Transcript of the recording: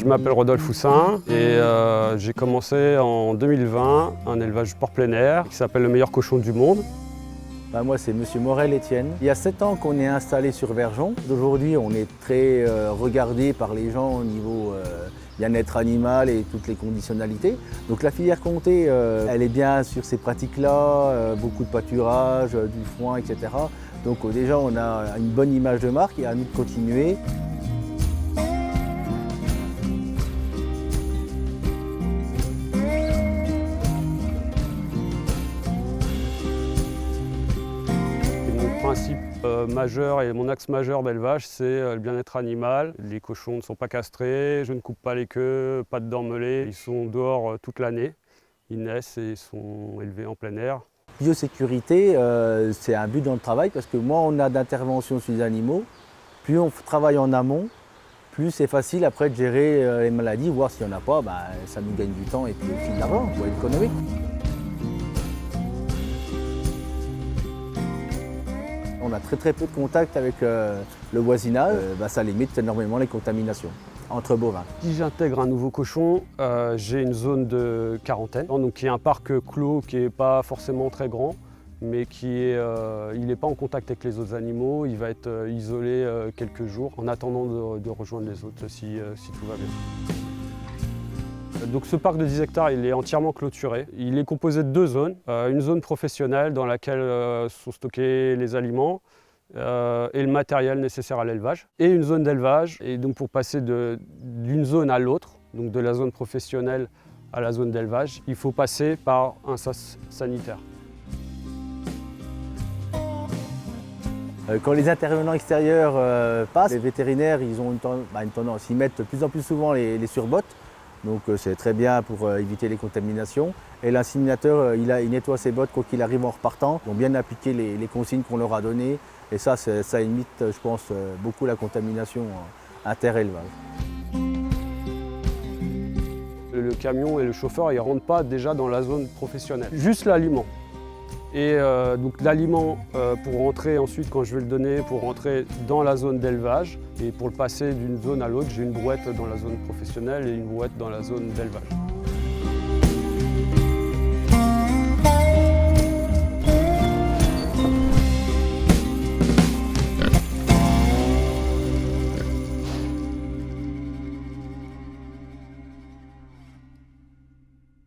Je m'appelle Rodolphe Houssin et j'ai commencé en 2020 un élevage sport plein air qui s'appelle le meilleur cochon du monde. Moi, c'est M. Morel Etienne. Il y a 7 ans qu'on est installé sur Verjon. Aujourd'hui, on est très regardé par les gens au niveau bien-être animal et toutes les conditionnalités. Donc la filière comté, elle est bien sur ces pratiques-là, beaucoup de pâturage, du foin, etc. Donc déjà, on a une bonne image de marque et à nous de continuer. Mon principe majeur et mon axe majeur d'élevage, c'est le bien-être animal. Les cochons ne sont pas castrés, je ne coupe pas les queues, pas de dents mêlées. Ils sont dehors toute l'année. Ils naissent et sont élevés en plein air. Biosécurité, c'est un but dans le travail parce que moins on a d'intervention sur les animaux, plus on travaille en amont, plus c'est facile après de gérer les maladies, voir s'il n'y en a pas, ça nous gagne du temps et puis aussi de l'argent, pour l'économie. On a très peu de contact avec le voisinage, ça limite énormément les contaminations entre bovins. Si j'intègre un nouveau cochon, j'ai une zone de quarantaine, donc qui est un parc clos qui n'est pas forcément très grand, mais il n'est pas en contact avec les autres animaux, il va être isolé quelques jours en attendant de rejoindre les autres si tout va bien. Donc ce parc de 10 hectares, il est entièrement clôturé. Il est composé de 2 zones. Une zone professionnelle dans laquelle sont stockés les aliments et le matériel nécessaire à l'élevage. Et une zone d'élevage. Et donc pour passer d'une zone à l'autre, donc de la zone professionnelle à la zone d'élevage, il faut passer par un sas sanitaire. Quand les intervenants extérieurs passent, les vétérinaires ils ont une tendance, ils mettent de plus en plus souvent les surbottes. Donc c'est très bien pour éviter les contaminations. Et l'inséminateur, il nettoie ses bottes quoi qu'il arrive en repartant. Ils ont bien appliqué les consignes qu'on leur a données. Et ça limite, je pense, beaucoup la contamination inter-élevage. Le camion et le chauffeur, ils ne rentrent pas déjà dans la zone professionnelle. Juste l'aliment. Et donc l'aliment pour rentrer ensuite, quand je vais le donner, pour rentrer dans la zone d'élevage. Et pour le passer d'une zone à l'autre, j'ai une brouette dans la zone professionnelle et une brouette dans la zone d'élevage.